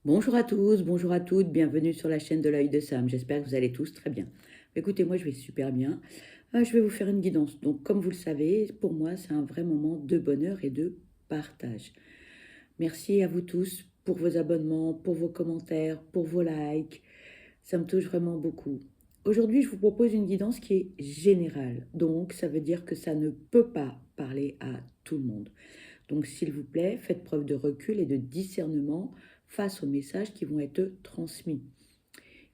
Bonjour à tous, bonjour à toutes, bienvenue sur la chaîne de l'œil de Sam. J'espère que vous allez tous très bien. Écoutez, moi je vais super bien. Je vais vous faire une guidance. Donc, comme vous le savez, pour moi, c'est un vrai moment de bonheur et de partage. Merci à vous tous pour vos abonnements, pour vos commentaires, pour vos likes. Ça me touche vraiment beaucoup. Aujourd'hui, je vous propose une guidance qui est générale. Donc, ça veut dire que ça ne peut pas parler à tout le monde. Donc, s'il vous plaît, faites preuve de recul et de discernement face aux messages qui vont être transmis.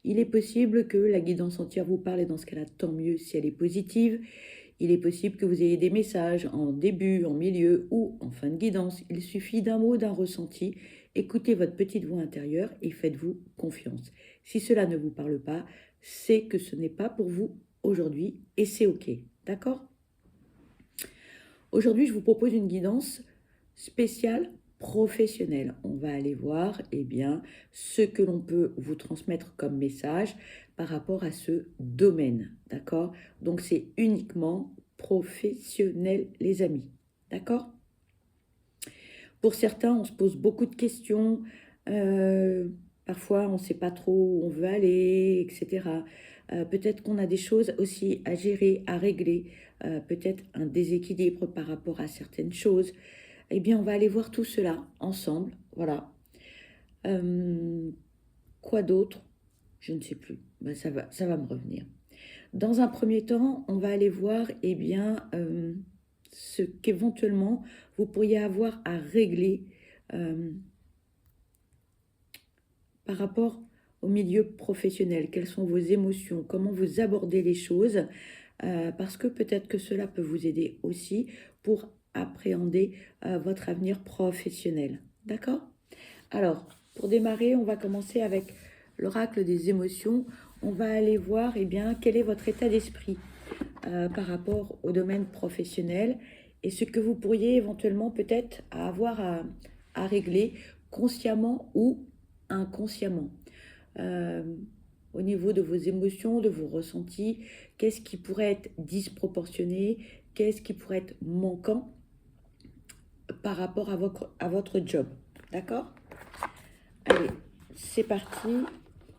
Il est possible que la guidance entière vous parle et dans ce cas-là, tant mieux si elle est positive. Il est possible que vous ayez des messages en début, en milieu ou en fin de guidance. Il suffit d'un mot, d'un ressenti. Écoutez votre petite voix intérieure et faites-vous confiance. Si cela ne vous parle pas, c'est que ce n'est pas pour vous aujourd'hui et c'est OK. D'accord? Aujourd'hui, je vous propose une guidance spéciale professionnelle. On va aller voir ce que l'on peut vous transmettre comme message par rapport à ce domaine. D'accord? Donc, c'est uniquement professionnel, les amis. D'accord? Pour certains, on se pose beaucoup de questions. euh, Parfois, on ne sait pas trop où on veut aller, etc. Peut-être qu'on a des choses aussi à gérer, à régler. Peut-être un déséquilibre par rapport à certaines choses. Eh bien, on va aller voir tout cela ensemble. Voilà. Euh, Quoi d'autre? Je ne sais plus. Ben, ça va me revenir. Dans un premier temps, on va aller voir ce qu'éventuellement vous pourriez avoir à régler euh, par rapport au milieu professionnel. Quelles sont vos émotions? Comment vous abordez les choses? Parce que peut-être que cela peut vous aider aussi pour appréhender votre avenir professionnel. D'accord? Alors, pour démarrer, on va commencer avec l'oracle des émotions. On va aller voir quel est votre état d'esprit par rapport au domaine professionnel et ce que vous pourriez éventuellement peut-être avoir à régler consciemment ou inconsciemment. Euh, Au niveau de vos émotions, de vos ressentis, qu'est-ce qui pourrait être disproportionné, qu'est-ce qui pourrait être manquant par rapport à votre job. D'accord? Allez, c'est parti.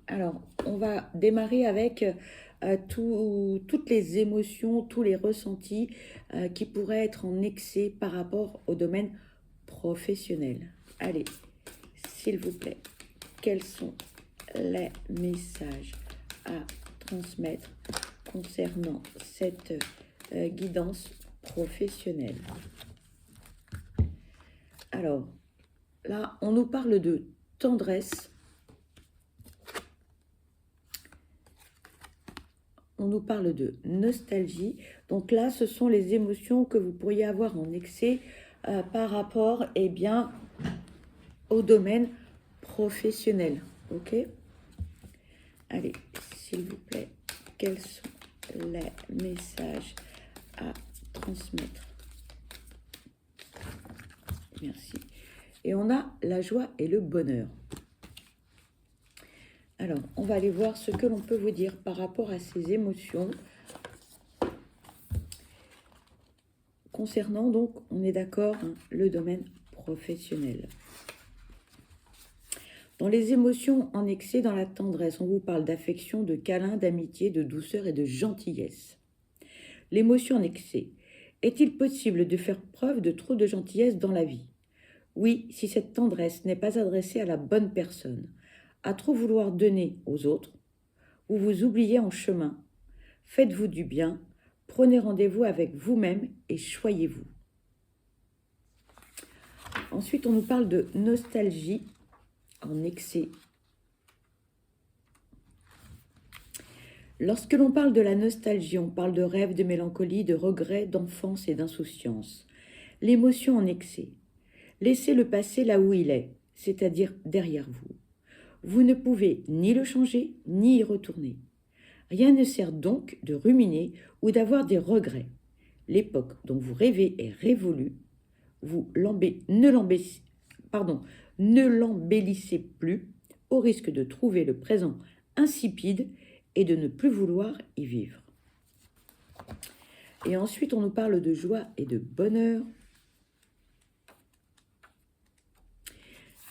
Alors, on va démarrer avec toutes les émotions, tous les ressentis qui pourraient être en excès par rapport au domaine professionnel. Allez, s'il vous plaît, quels sont les messages à transmettre concernant cette guidance professionnelle? Alors, là, on nous parle de tendresse. On nous parle de nostalgie. Donc là, ce sont les émotions que vous pourriez avoir en excès par rapport au domaine professionnel. Ok? Allez, s'il vous plaît, quels sont les messages à transmettre? Merci. Et on a la joie et le bonheur. Alors, on va aller voir ce que l'on peut vous dire par rapport à ces émotions. Concernant donc, on est d'accord, le domaine professionnel. Dans les émotions en excès, dans la tendresse, on vous parle d'affection, de câlin, d'amitié, de douceur et de gentillesse. L'émotion en excès. Est-il possible de faire preuve de trop de gentillesse dans la vie? Oui, si cette tendresse n'est pas adressée à la bonne personne. À trop vouloir donner aux autres, vous vous oubliez en chemin. Faites-vous du bien, prenez rendez-vous avec vous-même et choyez-vous. Ensuite, on nous parle de nostalgie en excès. Lorsque l'on parle de la nostalgie, on parle de rêve, de mélancolie, de regret, d'enfance et d'insouciance. L'émotion en excès. Laissez le passé là où il est, c'est-à-dire derrière vous. Vous ne pouvez ni le changer, ni y retourner. Rien ne sert donc de ruminer ou d'avoir des regrets. L'époque dont vous rêvez est révolue. Vous ne l'embellissez plus au risque de trouver le présent insipide et de ne plus vouloir y vivre. Et ensuite, on nous parle de joie et de bonheur.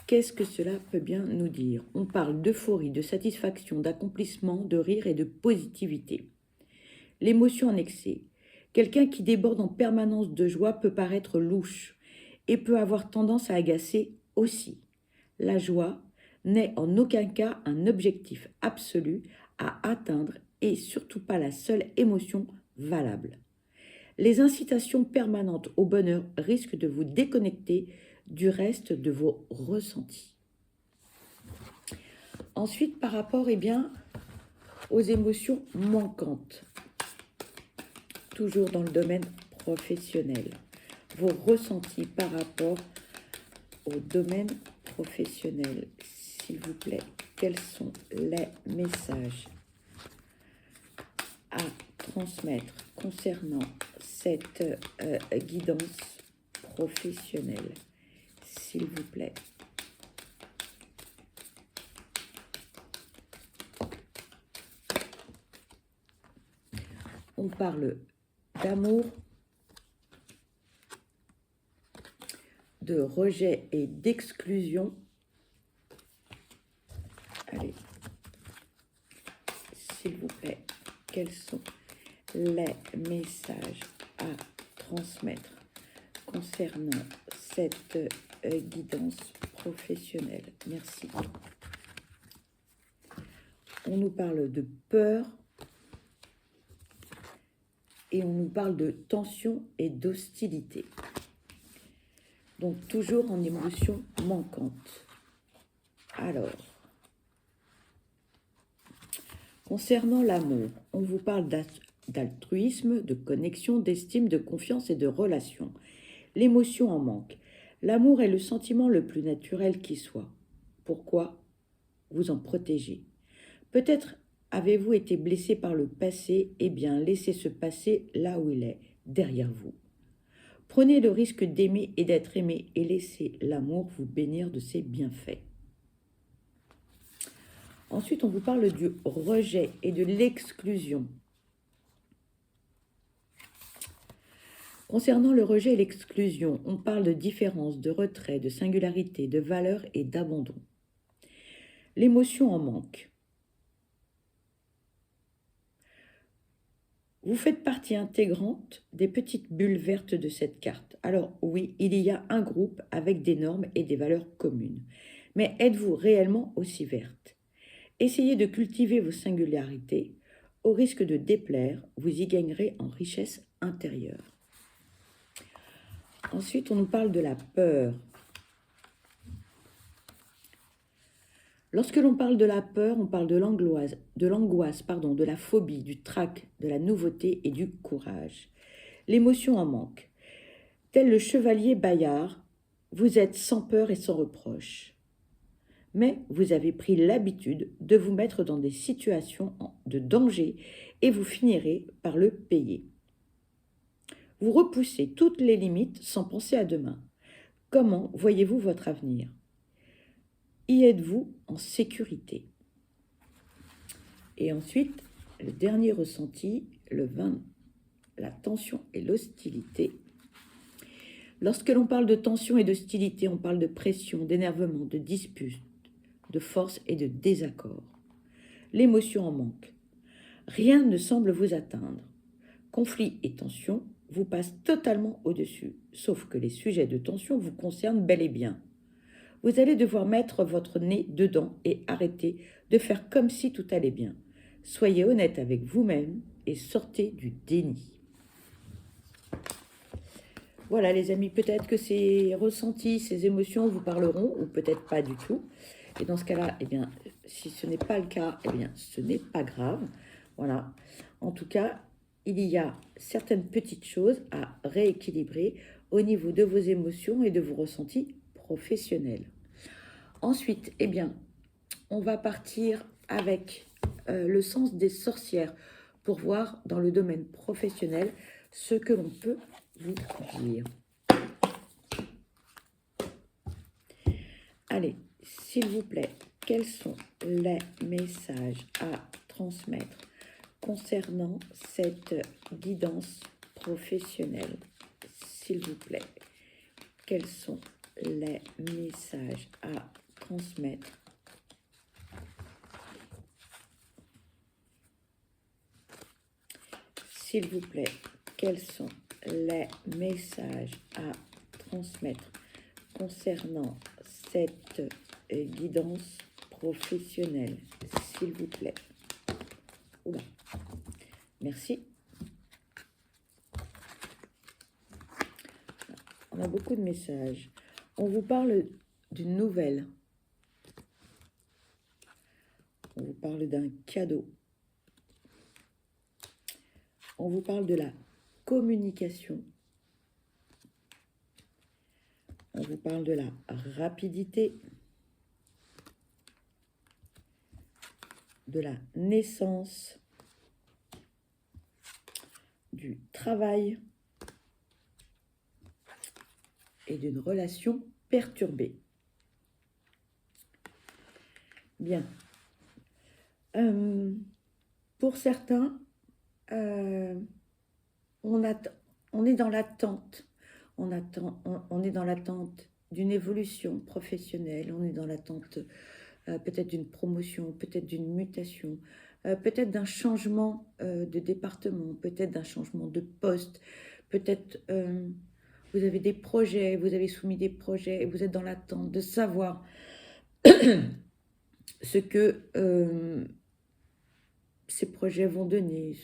Qu'est-ce que cela peut bien nous dire? On parle d'euphorie, de satisfaction, d'accomplissement, de rire et de positivité. L'émotion en excès. Quelqu'un qui déborde en permanence de joie peut paraître louche et peut avoir tendance à agacer aussi. La joie n'est en aucun cas un objectif absolu à atteindre et surtout pas la seule émotion valable. Les incitations permanentes au bonheur risquent de vous déconnecter du reste de vos ressentis. Ensuite, par rapport aux émotions manquantes, toujours dans le domaine professionnel, vos ressentis par rapport au domaine professionnel, s'il vous plaît, quels sont les messages à transmettre concernant cette guidance professionnelle, s'il vous plaît. On parle d'amour, de rejet et d'exclusion. Allez, s'il vous plaît, quels sont les messages à transmettre concernant cette guidance professionnelle? Merci. On nous parle de peur et on nous parle de tension et d'hostilité. Donc, toujours en émotion manquante. Alors, concernant l'amour, on vous parle d'altruisme, de connexion, d'estime, de confiance et de relation. L'émotion en manque. L'amour est le sentiment le plus naturel qui soit. Pourquoi vous en protéger? Peut-être avez-vous été blessé par le passé? Eh bien, laissez ce passé là où il est, derrière vous. Prenez le risque d'aimer et d'être aimé et laissez l'amour vous bénir de ses bienfaits. Ensuite, on vous parle du rejet et de l'exclusion. Concernant le rejet et l'exclusion, on parle de différence, de retrait, de singularité, de valeur et d'abandon. L'émotion en manque. Vous faites partie intégrante des petites bulles vertes de cette carte. Alors oui, il y a un groupe avec des normes et des valeurs communes. Mais êtes-vous réellement aussi verte? Essayez de cultiver vos singularités. Au risque de déplaire, vous y gagnerez en richesse intérieure. Ensuite, on nous parle de la peur. Lorsque l'on parle de la peur, on parle de l'angoisse, de la phobie, du trac, de la nouveauté et du courage. L'émotion en manque. Tel le chevalier Bayard, vous êtes sans peur et sans reproche. Mais vous avez pris l'habitude de vous mettre dans des situations de danger et vous finirez par le payer. Vous repoussez toutes les limites sans penser à demain. Comment voyez-vous votre avenir? Y êtes-vous en sécurité? Et ensuite, le dernier ressenti, la tension et l'hostilité. Lorsque l'on parle de tension et d'hostilité, on parle de pression, d'énervement, de dispute, de force et de désaccord. L'émotion en manque. Rien ne semble vous atteindre. Conflits et tensions vous passent totalement au-dessus, sauf que les sujets de tension vous concernent bel et bien. Vous allez devoir mettre votre nez dedans et arrêter de faire comme si tout allait bien. Soyez honnête avec vous-même et sortez du déni. Voilà les amis, peut-être que ces ressentis, ces émotions vous parleront ou peut-être pas du tout. Et dans ce cas-là, eh bien, si ce n'est pas le cas, eh bien, ce n'est pas grave. Voilà. En tout cas, il y a certaines petites choses à rééquilibrer au niveau de vos émotions et de vos ressentis professionnels. Ensuite, eh bien, on va partir avec le sens des sorcières pour voir dans le domaine professionnel ce que l'on peut vous dire. Allez, s'il vous plaît, quels sont les messages à transmettre concernant cette guidance professionnelle? S'il vous plaît, quels sont les messages à transmettre s'il vous plaît, quels sont les messages à transmettre concernant cette guidance professionnelle, s'il vous plaît. Oula. Merci. On a beaucoup de messages. On vous parle d'une nouvelle. On vous parle d'un cadeau. On vous parle de la communication. On vous parle de la rapidité, de la naissance, du travail et d'une relation perturbée. Bien. Pour certains, on est dans l'attente. On est dans l'attente d'une évolution professionnelle. On est dans l'attente peut-être d'une promotion, peut-être d'une mutation, peut-être d'un changement de département, peut-être d'un changement de poste, peut-être vous avez des projets, vous avez soumis des projets et vous êtes dans l'attente de savoir ce que ces projets vont donner,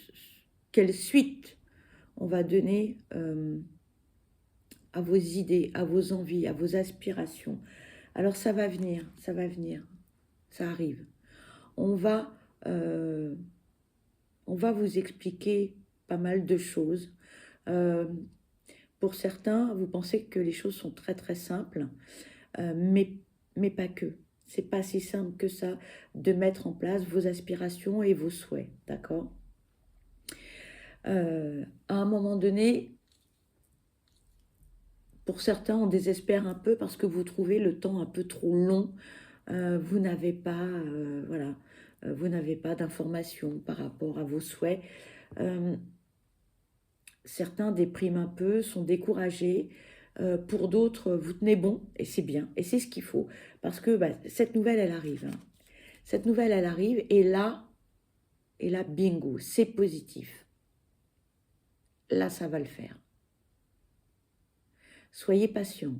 quelle suite on va donner à vos idées, à vos envies, à vos aspirations. Alors ça va venir, ça arrive. On va vous expliquer pas mal de choses. Pour certains, vous pensez que les choses sont très très simples, mais pas que. C'est pas si simple que ça de mettre en place vos aspirations et vos souhaits, d'accord? À un moment donné, pour certains, on désespère un peu parce que vous trouvez le temps un peu trop long. Vous n'avez pas, voilà, vous n'avez pas d'informations par rapport à vos souhaits. Certains dépriment un peu, sont découragés. Pour d'autres, vous tenez bon et c'est bien. Et c'est ce qu'il faut. Parce que cette nouvelle, elle arrive. Hein. Cette nouvelle, elle arrive et là, bingo, c'est positif. Là, ça va le faire. Soyez patient.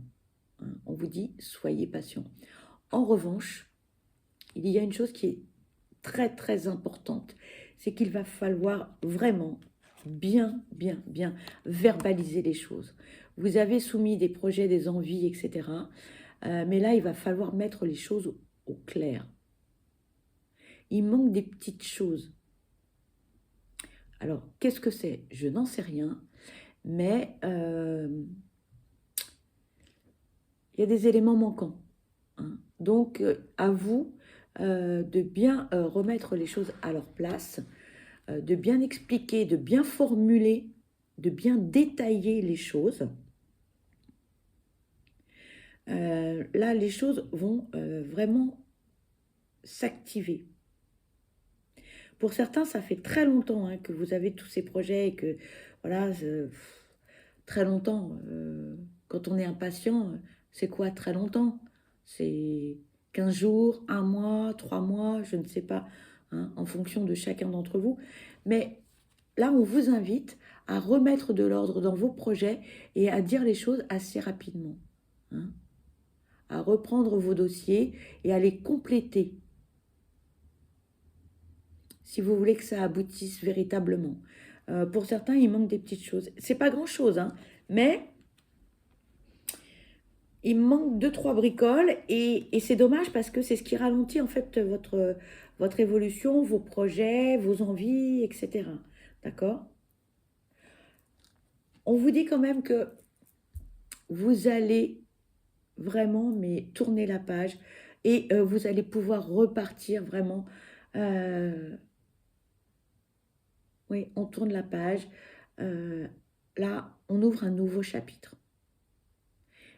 Hein. On vous dit, soyez patient. En revanche, il y a une chose qui est très, très importante. C'est qu'il va falloir vraiment bien verbaliser les choses. Vous avez soumis des projets, des envies, etc. Mais là, il va falloir mettre les choses au clair. Il manque des petites choses. Alors, qu'est-ce que c'est? Je n'en sais rien, mais il y a des éléments manquants. Hein. Donc, à vous de bien remettre les choses à leur place, de bien expliquer, de bien formuler, de bien détailler les choses. Là, les choses vont vraiment s'activer. Pour certains, ça fait très longtemps hein, que vous avez tous ces projets et que, voilà, très longtemps. Quand on est impatient, c'est quoi très longtemps? C'est 15 jours, 1 mois, 3 mois, je ne sais pas, hein, en fonction de chacun d'entre vous. Mais là, on vous invite à remettre de l'ordre dans vos projets et à dire les choses assez rapidement. Hein, à reprendre vos dossiers et à les compléter si vous voulez que ça aboutisse véritablement. Pour certains, il manque des petites choses. C'est pas grand-chose, hein, mais il manque 2-3 bricoles et c'est dommage parce que c'est ce qui ralentit en fait votre évolution, vos projets, vos envies, etc. D'accord? On vous dit quand même que vous allez vraiment mais tourner la page et vous allez pouvoir repartir vraiment. Oui, on tourne la page. Là, on ouvre un nouveau chapitre.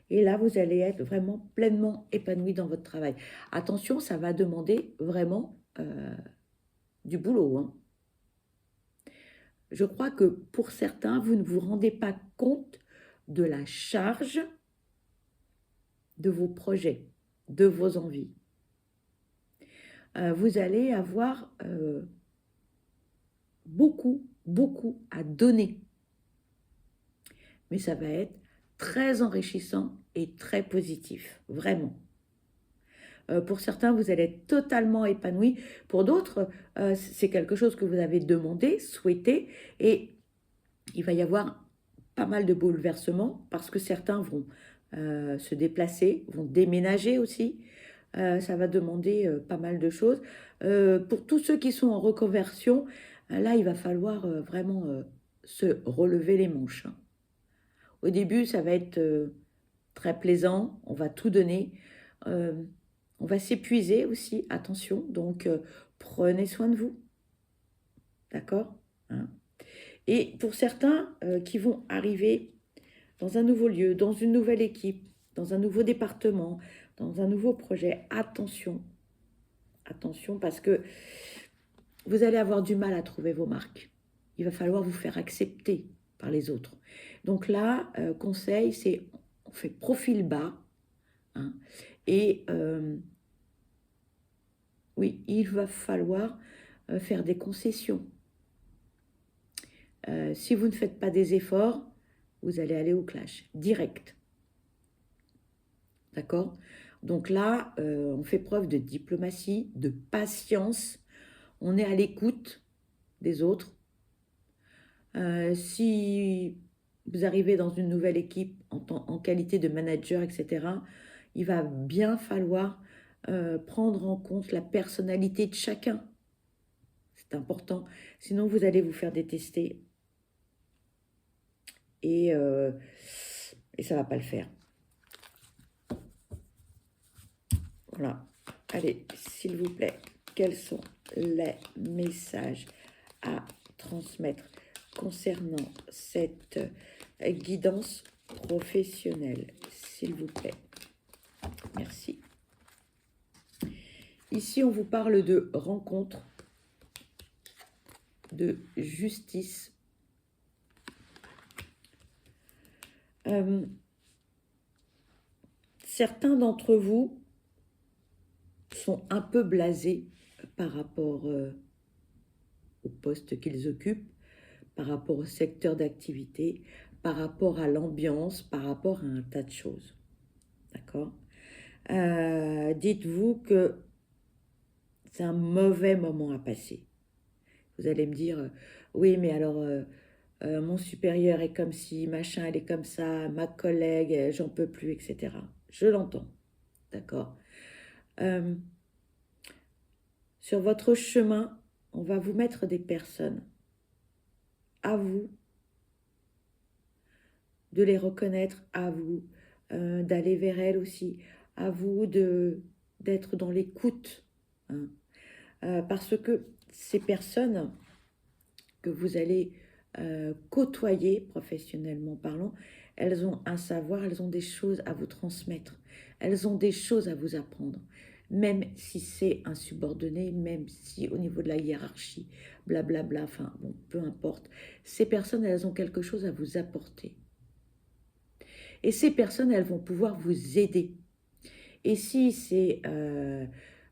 Et là, vous allez être vraiment pleinement épanoui dans votre travail. Attention, ça va demander vraiment du boulot. Hein. Je crois que pour certains, vous ne vous rendez pas compte de la charge de vos projets, de vos envies. Vous allez avoir beaucoup à donner. Mais ça va être très enrichissant et très positif, vraiment. Pour certains, vous allez être totalement épanoui. Pour d'autres, c'est quelque chose que vous avez demandé, souhaité, et il va y avoir pas mal de bouleversements parce que certains vont se déplacer, vont déménager aussi. Ça va demander pas mal de choses. Pour tous ceux qui sont en reconversion, là, il va falloir vraiment se relever les manches. Au début, ça va être très plaisant, on va tout donner. Euh, on va s'épuiser aussi, attention, donc prenez soin de vous, d'accord, hein. Et pour certains qui vont arriver dans un nouveau lieu, dans une nouvelle équipe, dans un nouveau département, dans un nouveau projet, attention, attention, parce que vous allez avoir du mal à trouver vos marques. Il va falloir vous faire accepter par les autres. Donc là, conseil, c'est on fait profil bas, hein, et oui, il va falloir faire des concessions. Si vous ne faites pas des efforts, vous allez aller au clash, direct. D'accord? Donc là, on fait preuve de diplomatie, de patience, on est à l'écoute des autres. Si vous arrivez dans une nouvelle équipe en qualité de manager, etc., il va bien falloir prendre en compte la personnalité de chacun. C'est important. Sinon, vous allez vous faire détester et ça ne va pas le faire. Voilà. Allez, s'il vous plaît, quels sont les messages à transmettre concernant cette guidance professionnelle, s'il vous plaît? Merci. Ici, on vous parle de rencontre, de justice. Certains d'entre vous sont un peu blasés par rapport au poste qu'ils occupent, par rapport au secteur d'activité, par rapport à l'ambiance, par rapport à un tas de choses. D'accord? Dites-vous que c'est un mauvais moment à passer. Vous allez me dire, oui, mais alors, mon supérieur est comme ci, machin, elle est comme ça, ma collègue, j'en peux plus, etc. Je l'entends, d'accord? Sur votre chemin, on va vous mettre des personnes. À vous de les reconnaître, à vous d'aller vers elles aussi, à vous d'être dans l'écoute, hein. Parce que ces personnes que vous allez côtoyer professionnellement parlant, elles ont un savoir, elles ont des choses à vous transmettre, elles ont des choses à vous apprendre, même si c'est un subordonné, même si au niveau de la hiérarchie, blablabla, enfin bon, peu importe, ces personnes, elles ont quelque chose à vous apporter. Et ces personnes, elles vont pouvoir vous aider. Et si c'est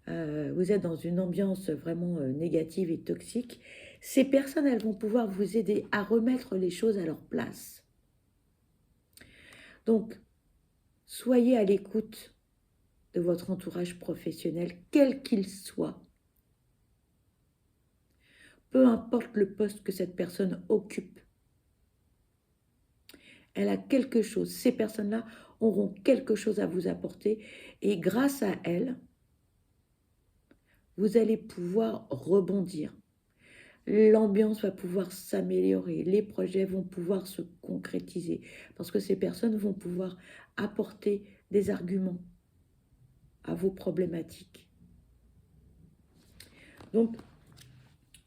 vous êtes dans une ambiance vraiment négative et toxique, ces personnes, elles vont pouvoir vous aider à remettre les choses à leur place. Donc, soyez à l'écoute de votre entourage professionnel, quel qu'il soit. Peu importe le poste que cette personne occupe. Elle a quelque chose, ces personnes-là auront quelque chose à vous apporter et grâce à elles, vous allez pouvoir rebondir. L'ambiance va pouvoir s'améliorer, les projets vont pouvoir se concrétiser parce que ces personnes vont pouvoir apporter des arguments à vos problématiques. Donc,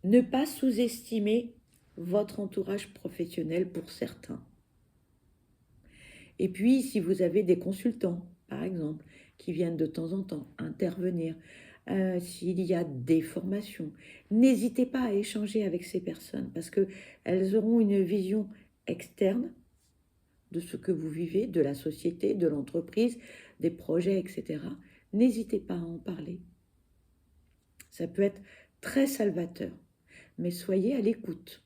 ne pas sous-estimer votre entourage professionnel pour certains. Et puis, si vous avez des consultants, par exemple, qui viennent de temps en temps intervenir, s'il y a des formations, n'hésitez pas à échanger avec ces personnes parce qu'elles auront une vision externe de ce que vous vivez, de la société, de l'entreprise, des projets, etc., n'hésitez pas à en parler. Ça peut être très salvateur, mais soyez à l'écoute.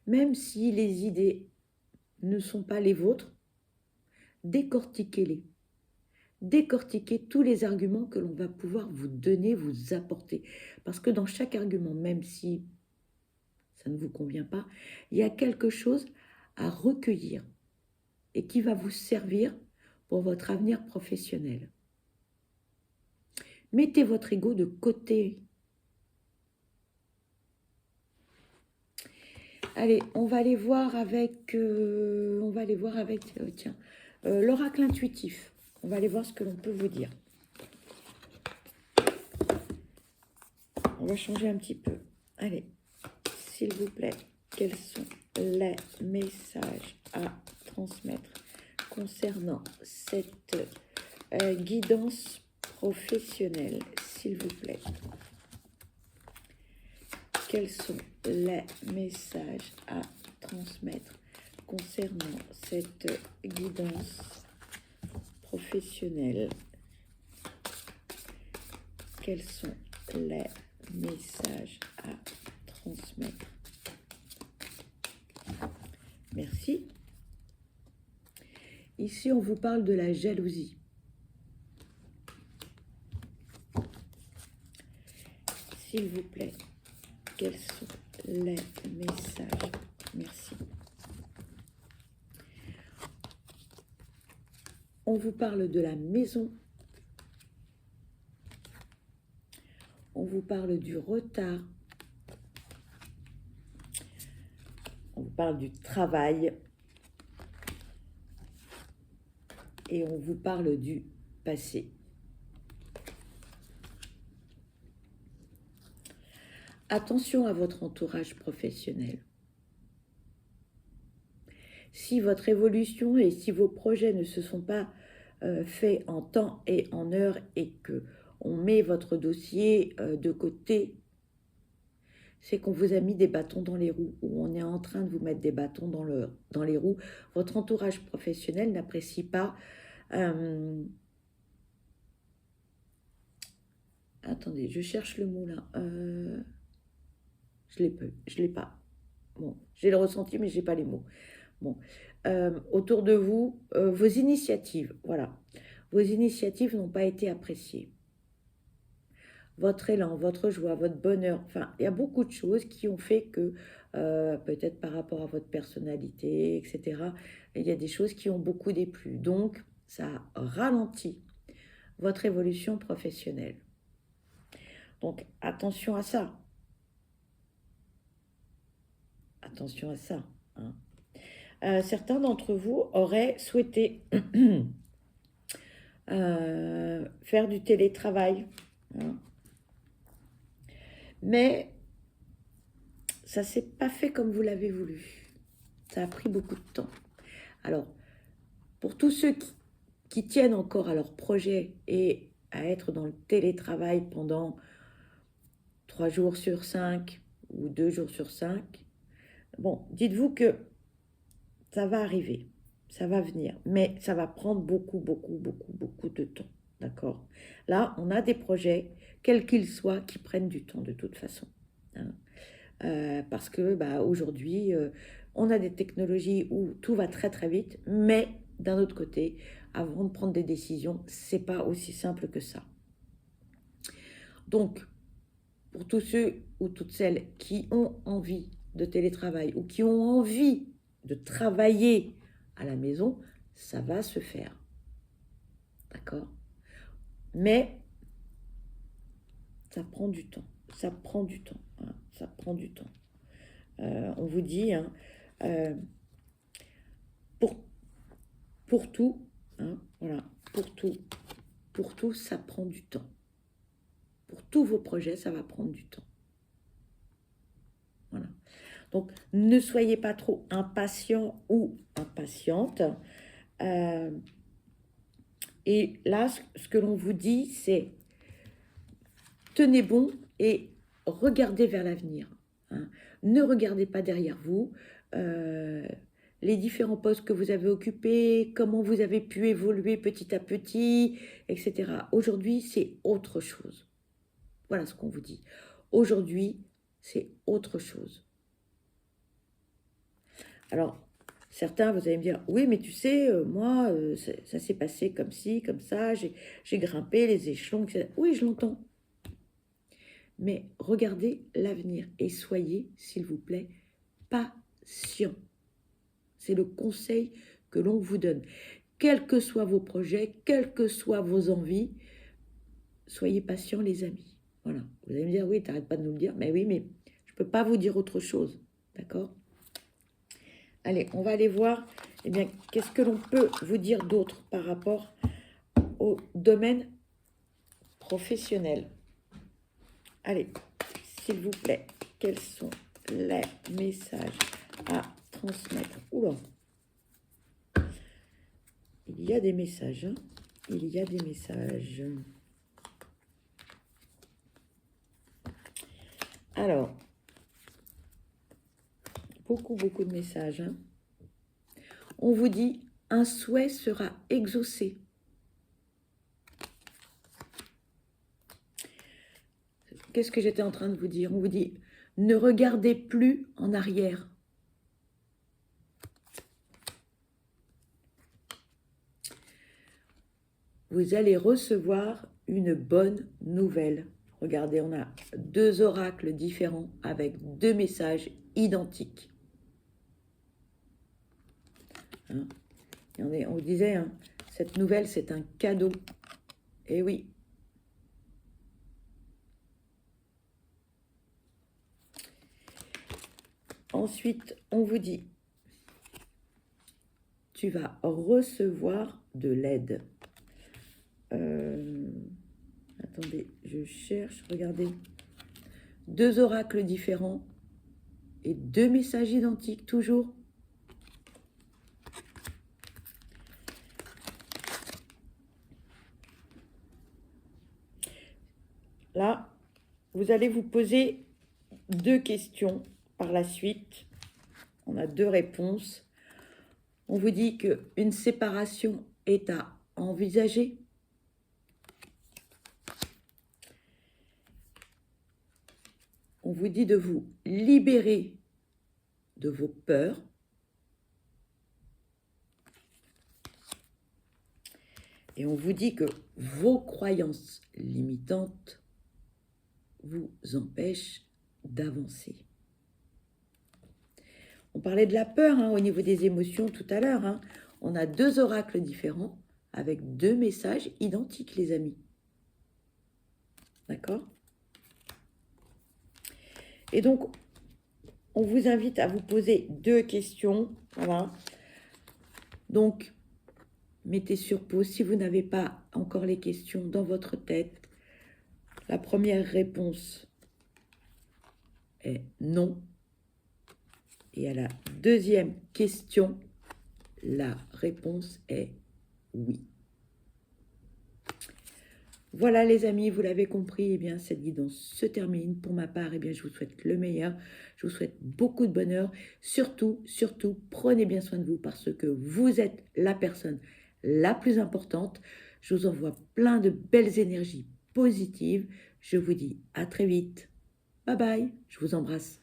Même si les idées ne sont pas les vôtres, décortiquez-les. Décortiquez tous les arguments que l'on va pouvoir vous donner, vous apporter. Parce que dans chaque argument, même si ça ne vous convient pas, il y a quelque chose à recueillir et qui va vous servir pour votre avenir professionnel. Mettez votre ego de côté. Allez, on va aller voir avec, tiens, l'oracle intuitif. On va aller voir ce que l'on peut vous dire. On va changer un petit peu. Allez, s'il vous plaît, quels sont les messages à transmettre concernant cette guidance professionnelle, s'il vous plaît? Quels sont les messages à transmettre concernant cette guidance professionnelle? Quels sont les messages à transmettre? Merci. Ici, on vous parle de la jalousie. S'il vous plaît, quels sont les messages? Merci. On vous parle de la maison. On vous parle du retard. On vous parle du travail. Et on vous parle du passé. Attention à votre entourage professionnel. Si votre évolution et si vos projets ne se sont pas faits en temps et en heure et que on met votre dossier de côté, c'est qu'on vous a mis des bâtons dans les roues ou on est en train de vous mettre des bâtons dans les roues. Votre entourage professionnel n'apprécie pas. Attendez, je cherche le mot là. Je l'ai pas. Bon, j'ai le ressenti, mais je n'ai pas les mots. Bon, autour de vous, vos initiatives, voilà. Vos initiatives n'ont pas été appréciées. Votre élan, votre joie, votre bonheur, enfin, il y a beaucoup de choses qui ont fait que, peut-être par rapport à votre personnalité, etc., il y a des choses qui ont beaucoup déplu. Donc, ça ralentit votre évolution professionnelle. Donc, attention à ça. Attention à ça. Hein. Certains d'entre vous auraient souhaité faire du télétravail. Hein. Mais ça ne s'est pas fait comme vous l'avez voulu. Ça a pris beaucoup de temps. Alors, pour tous ceux qui tiennent encore à leur projet et à être dans le télétravail pendant 3 jours sur 5 ou 2 jours sur 5, bon, dites-vous que ça va arriver, ça va venir, mais ça va prendre beaucoup de temps, d'accord? Là, on a des projets, quels qu'ils soient, qui prennent du temps de toute façon. Hein. Parce que aujourd'hui, on a des technologies où tout va très vite, mais d'un autre côté, avant de prendre des décisions, c'est pas aussi simple que ça. Donc, pour tous ceux ou toutes celles qui ont envie de télétravail ou qui ont envie de travailler à la maison, ça va se faire. D'accord? Mais ça prend du temps. Ça prend du temps. Hein, ça prend du temps. On vous dit, hein, pour tout, hein, voilà, pour tout, ça prend du temps. Pour tous vos projets, ça va prendre du temps. Voilà. Donc, ne soyez pas trop impatient ou impatiente. Et là, ce que l'on vous dit, c'est tenez bon et regardez vers l'avenir. Hein. Ne regardez pas derrière vous. les différents postes que vous avez occupés, comment vous avez pu évoluer petit à petit, etc. Aujourd'hui, c'est autre chose. Voilà ce qu'on vous dit. Aujourd'hui, c'est autre chose. Alors, certains, vous allez me dire, oui, mais tu sais, moi, ça s'est passé comme ci, comme ça, j'ai grimpé les échelons, etc. Oui, je l'entends. Mais regardez l'avenir et soyez, s'il vous plaît, patient. C'est le conseil que l'on vous donne. Quels que soient vos projets, quelles que soient vos envies, soyez patients, les amis. Voilà. Vous allez me dire, oui, t'arrêtes pas de nous le dire. Mais oui, mais je ne peux pas vous dire autre chose. D'accord? Allez, on va aller voir, eh bien, qu'est-ce que l'on peut vous dire d'autre par rapport au domaine professionnel. Allez, s'il vous plaît, quels sont les messages à transmettre? Oula, il y a des messages, hein. Il y a des messages. Alors, beaucoup de messages, hein. On vous dit, un souhait sera exaucé. Qu'est-ce que j'étais en train de vous dire? On vous dit, ne regardez plus en arrière. Vous allez recevoir une bonne nouvelle. Regardez, on a 2 oracles différents avec 2 messages identiques. Hein? Et on vous disait, hein, cette nouvelle, c'est un cadeau. Eh oui. Ensuite, on vous dit, tu vas recevoir de l'aide. Attendez, je cherche, regardez. 2 oracles différents et 2 messages identiques, toujours. Là, vous allez vous poser 2 questions par la suite. On a 2 réponses. On vous dit qu'une séparation est à envisager. On vous dit de vous libérer de vos peurs. Et on vous dit que vos croyances limitantes vous empêchent d'avancer. On parlait de la peur, hein, au niveau des émotions tout à l'heure. Hein. On a 2 oracles différents avec 2 messages identiques, les amis. D'accord? Et donc, on vous invite à vous poser 2 questions. Voilà. Donc, mettez sur pause si vous n'avez pas encore les questions dans votre tête. La première réponse est non. Et à la deuxième question, la réponse est oui. Voilà les amis, vous l'avez compris, eh bien, cette guidance se termine. Pour ma part, eh bien, je vous souhaite le meilleur. Je vous souhaite beaucoup de bonheur. Surtout, prenez bien soin de vous parce que vous êtes la personne la plus importante. Je vous envoie plein de belles énergies positives. Je vous dis à très vite. Bye bye, je vous embrasse.